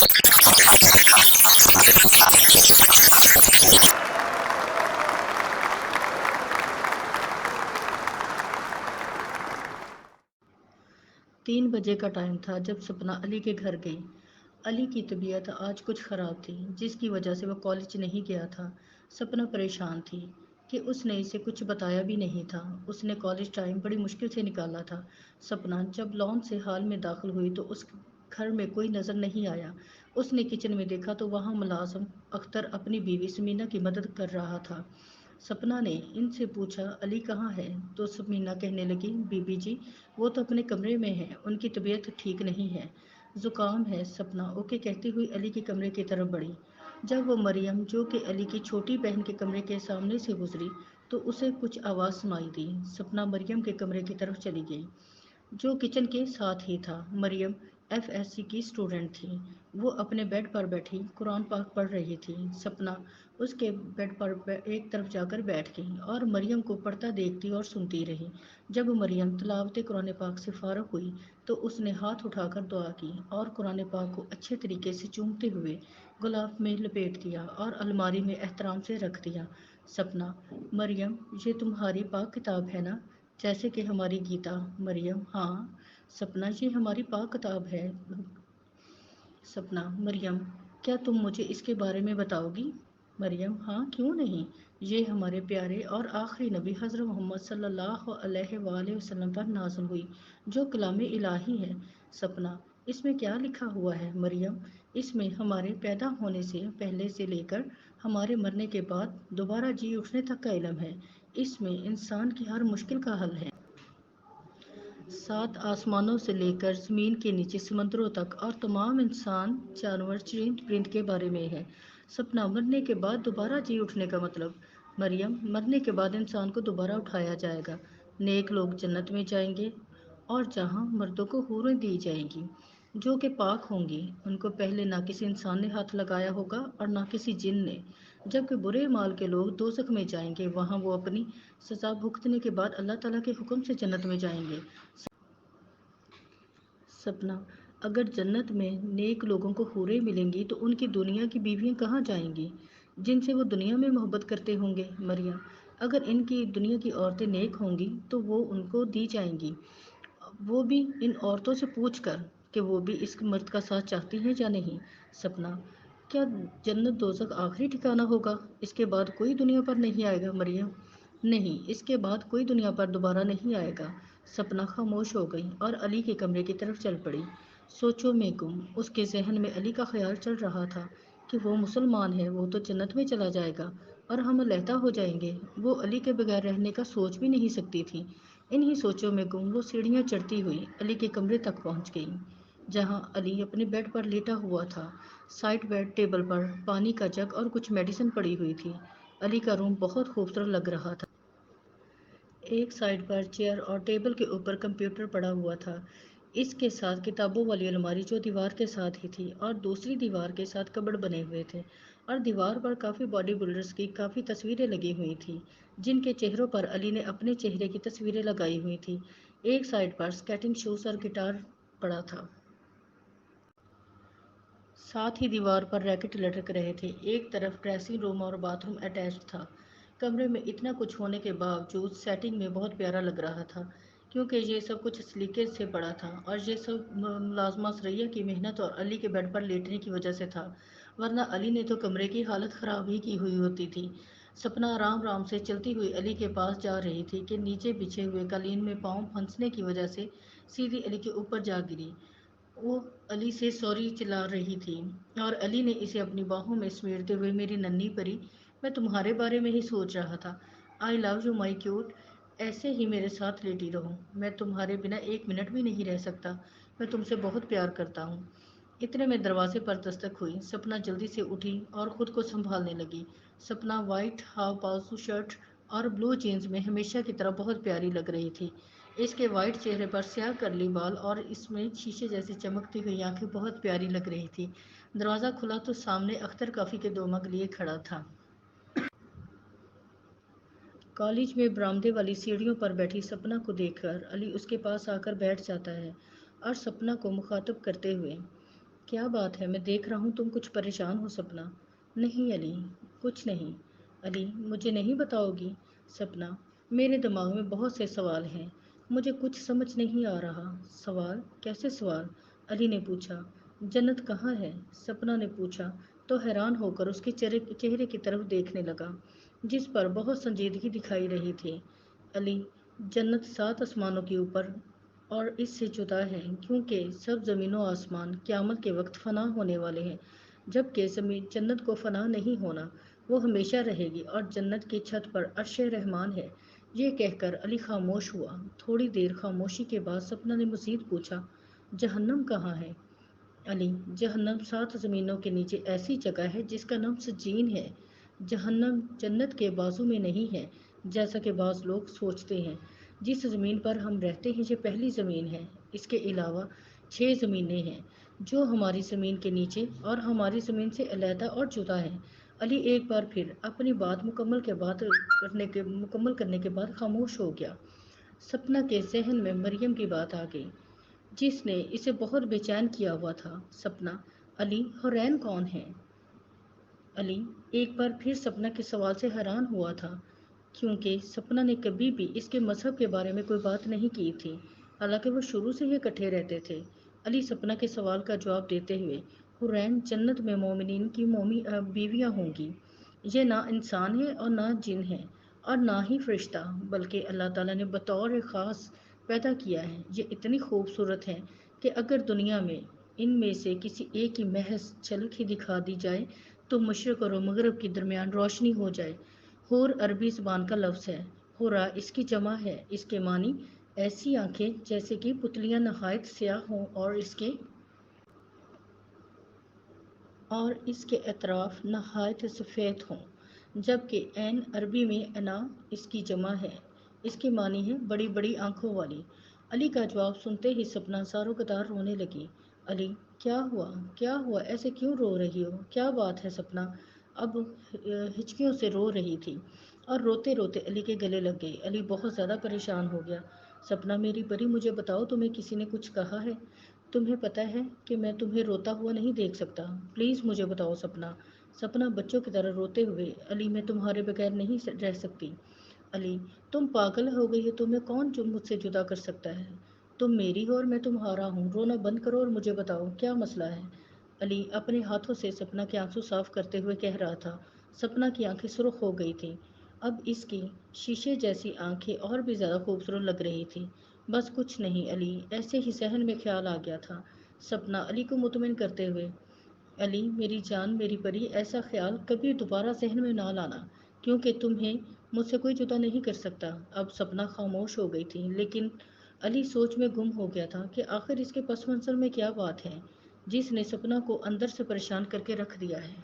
3 بجے کا ٹائم تھا جب سپنا علی کے گھر گئی۔ علی کی طبیعت آج کچھ خراب تھی جس کی وجہ سے وہ کالج نہیں گیا تھا۔ سپنا پریشان تھی کہ اس نے اسے کچھ بتایا بھی نہیں تھا۔ اس نے کالج ٹائم بڑی مشکل سے نکالا تھا۔ سپنا جب لان سے ہال میں داخل ہوئی تو اس گھر میں کوئی نظر نہیں آیا۔ اس نے کچن میں دیکھا تو وہاں ملازم اختر اپنی بیوی سمینا کی مدد کر رہا تھا۔ سپنا نے ان سے پوچھا علی کہاں ہے تو سمینا کہنے لگی بی بی جی وہ تو اپنے کمرے میں ہے، ان کی طبیعت ٹھیک نہیں ہے، زکام ہے۔ سپنا اوکے کہتی ہوئی علی کے کمرے کی طرف بڑھی۔ جب وہ مریم جو کہ علی کی چھوٹی بہن کے کمرے کے سامنے سے گزری تو اسے کچھ آواز سنائی دی۔ سپنا مریم کے کمرے کی طرف چلی گئی جو کچن کے ساتھ ہی تھا۔ مریم FSC کی اسٹوڈنٹ تھی۔ وہ اپنے بیڈ پر بیٹھی قرآن پاک پڑھ رہی تھی۔ سپنا اس کے بیڈ پر ایک طرف جا کر بیٹھ گئی اور مریم کو پڑھتا دیکھتی اور سنتی رہی۔ جب مریم تلاوت قرآن پاک سے فارغ ہوئی تو اس نے ہاتھ اٹھا کر دعا کی اور قرآن پاک کو اچھے طریقے سے چومتے ہوئے غلاف میں لپیٹ دیا اور الماری میں احترام سے رکھ دیا۔ سپنا مریم یہ تمہاری پاک کتاب ہے نا، جیسے کہ ہماری گیتا؟ مریم ہاں۔ سپنا یہ ہماری پاک کتاب ہے۔ سپنا مریم کیا تم مجھے اس کے بارے میں بتاؤ گی؟ مریم ہاں کیوں نہیں، یہ ہمارے پیارے اور آخری نبی حضرت محمد صلی اللہ علیہ وآلہ وسلم پر نازل ہوئی جو کلام الہی ہے۔ سپنا اس میں کیا لکھا ہوا ہے؟ مریم اس میں ہمارے پیدا ہونے سے پہلے سے لے کر ہمارے مرنے کے بعد دوبارہ جی اٹھنے تک کا علم ہے۔ اس میں انسان کی ہر مشکل کا حل ہے۔ 7 آسمانوں سے لے کر زمین کے نیچے سمندروں تک اور تمام انسان جانور چرند پرند کے بارے میں ہے۔ سپنا مرنے کے بعد دوبارہ جی اٹھنے کا مطلب؟ مریم مرنے کے بعد انسان کو دوبارہ اٹھایا جائے گا۔ نیک لوگ جنت میں جائیں گے اور جہاں مردوں کو حوریں دی جائیں گی جو کہ پاک ہوں گی، ان کو پہلے نہ کسی انسان نے ہاتھ لگایا ہوگا اور نہ کسی جن نے، جبکہ برے مال کے لوگ دوزخ میں جائیں گے، وہاں وہ اپنی سزا بھگتنے کے بعد اللہ تعالیٰ کے حکم سے جنت میں جائیں گے۔ سپنا اگر جنت میں نیک لوگوں کو حوریں ملیں گی تو ان کی دنیا کی بیویاں کہاں جائیں گی جن سے وہ دنیا میں محبت کرتے ہوں گے؟ مریم اگر ان کی دنیا کی عورتیں نیک ہوں گی تو وہ ان کو دی جائیں گی، وہ بھی ان عورتوں سے پوچھ کر کہ وہ بھی اس مرد کا ساتھ چاہتی ہیں یا نہیں۔ سپنا کیا جنت دوزخ آخری ٹھکانہ ہوگا، اس کے بعد کوئی دنیا پر نہیں آئے گا؟ مریم نہیں، اس کے بعد کوئی دنیا پر دوبارہ نہیں آئے گا۔ سپنا خاموش ہو گئی اور علی کے کمرے کی طرف چل پڑی، سوچوں میں گم۔ اس کے ذہن میں علی کا خیال چل رہا تھا کہ وہ مسلمان ہے، وہ تو جنت میں چلا جائے گا اور ہم علیحدہ ہو جائیں گے۔ وہ علی کے بغیر رہنے کا سوچ بھی نہیں سکتی تھی۔ انہی سوچوں میں گم وہ سیڑھیاں چڑھتی ہوئی علی کے کمرے تک پہنچ گئی جہاں علی اپنے بیڈ پر لیٹا ہوا تھا۔ سائڈ بیڈ ٹیبل پر پانی کا جگ اور کچھ میڈیسن پڑی ہوئی تھی۔ علی کا روم بہت خوبصورت لگ رہا تھا۔ ایک سائڈ پر چیئر اور ٹیبل کے اوپر کمپیوٹر پڑا ہوا تھا، اس کے ساتھ کتابوں والی الماری جو دیوار کے ساتھ ہی تھی اور دوسری دیوار کے ساتھ کبڈ بنے ہوئے تھے، اور دیوار پر کافی باڈی بلڈرز کی کافی تصویریں لگی ہوئی تھیں جن کے چہروں پر علی نے اپنے چہرے کی تصویریں لگائی ہوئی تھی۔ ایک سائڈ پر سکیٹنگ شوز اور گٹار پڑا تھا، ساتھ ہی دیوار پر ریکٹ لٹک رہے تھے۔ ایک طرف ڈریسنگ روم اور باتھ روم اٹیچڈ تھا۔ کمرے میں اتنا کچھ ہونے کے باوجود سیٹنگ میں بہت پیارا لگ رہا تھا کیونکہ یہ سب کچھ سلیقے سے پڑا تھا اور یہ سب ملازمہ ثریا کی محنت اور علی کے بیڈ پر لیٹنے کی وجہ سے تھا، ورنہ علی نے تو کمرے کی حالت خراب ہی کی ہوئی ہوتی تھی۔ سپنا آرام آرام سے چلتی ہوئی علی کے پاس جا رہی تھی کہ نیچے بچھے ہوئے قالین میں پاؤں پھنسنے کی وجہ سے سیدھی علی کے اوپر جا گری۔ وہ علی سے سوری چلا رہی تھی اور علی نے اسے اپنی باہوں میں سمیٹتے ہوئے میری ننھی پری میں تمہارے بارے میں ہی سوچ رہا تھا، آئی لو یو مائی کیوٹ، ایسے ہی میرے ساتھ لیٹی رہو، میں تمہارے بنا ایک منٹ بھی نہیں رہ سکتا، میں تم سے بہت پیار کرتا ہوں۔ اتنے میں دروازے پر دستک ہوئی۔ سپنا جلدی سے اٹھی اور خود کو سنبھالنے لگی۔ سپنا وائٹ ہاف بازو شرٹ اور بلو جینز میں ہمیشہ کی طرح بہت پیاری لگ رہی تھی۔ اس کے وائٹ چہرے پر سیاہ کرلی بال اور اس میں شیشے جیسی چمکتی ہوئی آنکھیں بہت پیاری لگ رہی تھی۔ دروازہ کھلا تو سامنے اختر کافی کے 2 مگ لیے کھڑا تھا۔ کالج میں برآمدے والی سیڑھیوں پر بیٹھی سپنا کو دیکھ کر علی اس کے پاس آ کر بیٹھ جاتا ہے اور سپنا کو مخاطب کرتے ہوئے کیا بات ہے؟ میں دیکھ رہا ہوں تم کچھ پریشان ہو سپنا۔ نہیں علی، کچھ نہیں۔ علی، مجھے نہیں بتاؤ گی؟ سپنا، میرے دماغ میں بہت سے سوال ہیں، مجھے کچھ سمجھ نہیں آ رہا۔ سوال؟ کیسے سوال؟ علی نے پوچھا۔ جنت کہاں ہے؟ سپنا نے پوچھا تو حیران ہو کر اس کے چہرے کی طرف دیکھنے لگا جس پر بہت سنجیدگی دکھائی رہی تھی۔ علی، جنت 7 آسمانوں کے اوپر اور اس سے جدا ہے، کیونکہ سب زمین و آسمان قیامت کے وقت فنا ہونے والے ہیں، جبکہ جنت کو فنا نہیں ہونا، وہ ہمیشہ رہے گی اور جنت کی چھت پر عرش رحمان ہے۔ یہ کہہ کر علی خاموش ہوا۔ تھوڑی دیر خاموشی کے بعد سپنا نے مزید پوچھا، جہنم کہاں ہے؟ علی، جہنم 7 زمینوں کے نیچے ایسی جگہ ہے جس کا نام سجین ہے۔ جہنم جنت کے بازو میں نہیں ہے جیسا کہ بعض لوگ سوچتے ہیں۔ جس زمین پر ہم رہتے ہیں یہ پہلی زمین ہے، اس کے علاوہ 6 زمینیں ہیں جو ہماری زمین کے نیچے اور ہماری زمین سے علیحدہ اور جدا ہیں۔ علی ایک بار پھر اپنی بات مکمل کرنے کے بعد خاموش ہو گیا۔ سپنا کے ذہن میں مریم کی بات آ گئی جس نے اسے بہت بے چین کیا ہوا تھا۔ سپنا، علی، حورین کون ہیں؟ علی ایک بار پھر سپنا کے سوال سے حیران ہوا تھا، کیونکہ سپنا نے کبھی بھی اس کے مذہب کے بارے میں کوئی بات نہیں کی تھی، حالانکہ وہ شروع سے ہی اکٹھے رہتے تھے۔ علی سپنا کے سوال کا جواب دیتے ہوئے، حورین جنت میں مومنین کی بیویاں ہوں گی۔ یہ نہ انسان ہے اور نہ جن ہے اور نہ ہی فرشتہ، بلکہ اللہ تعالیٰ نے بطور خاص پیدا کیا ہے۔ یہ اتنی خوبصورت ہیں کہ اگر دنیا میں ان میں سے کسی ایک کی محض جھلک ہی دکھا دی جائے تو مشرق اور مغرب کے درمیان روشنی ہو جائے۔ حور عربی زبان کا لفظ ہے، حورا اس کی جمع ہے، اس کے معنی ایسی آنکھیں جیسے کہ پتلیاں نہایت سیاہ ہوں اور اس کے اطراف نہایت سفید ہوں، جبکہ عین عربی میں عنا اس کی جمع ہے، اس کے معنی ہے بڑی بڑی آنکھوں والی۔ علی کا جواب سنتے ہی سپنا زاروں قدار رونے لگی۔ علی، کیا ہوا؟ کیا ہوا؟ ایسے کیوں رو رہی ہو؟ کیا بات ہے؟ سپنا اب ہچکیوں سے رو رہی تھی اور روتے روتے علی کے گلے لگ گئی۔ علی بہت زیادہ پریشان ہو گیا۔ سپنا میری پری، مجھے بتاؤ، تمہیں کسی نے کچھ کہا ہے؟ تمہیں پتہ ہے کہ میں تمہیں روتا ہوا نہیں دیکھ سکتا، پلیز مجھے بتاؤ سپنا۔ سپنا بچوں کی طرح روتے ہوئے، علی میں تمہارے بغیر نہیں رہ سکتی۔ علی، تم پاگل ہو گئی ہو، تمہیں کون مجھ سے جدا کر سکتا ہے؟ تم میری ہو اور میں تمہارا ہوں، رونا بند کرو اور مجھے بتاؤ کیا مسئلہ ہے؟ علی اپنے ہاتھوں سے سپنا کے آنسو صاف کرتے ہوئے کہہ رہا تھا۔ سپنا کی آنکھیں سرخ ہو گئی تھیں، اب اس کی شیشے جیسی آنکھیں اور بھی زیادہ خوبصورت لگ رہی تھیں۔ بس کچھ نہیں علی، ایسے ہی ذہن میں خیال آ گیا تھا۔ سپنا علی کو مطمئن کرتے ہوئے، علی میری جان، میری پری، ایسا خیال کبھی دوبارہ ذہن میں نہ لانا، کیونکہ تمہیں مجھ سے کوئی جدا نہیں کر سکتا۔ اب سپنا خاموش ہو گئی تھی، لیکن علی سوچ میں گم ہو گیا تھا کہ آخر اس کے پس منظر میں کیا بات ہے جس نے سپنا کو اندر سے پریشان کر کے رکھ دیا ہے۔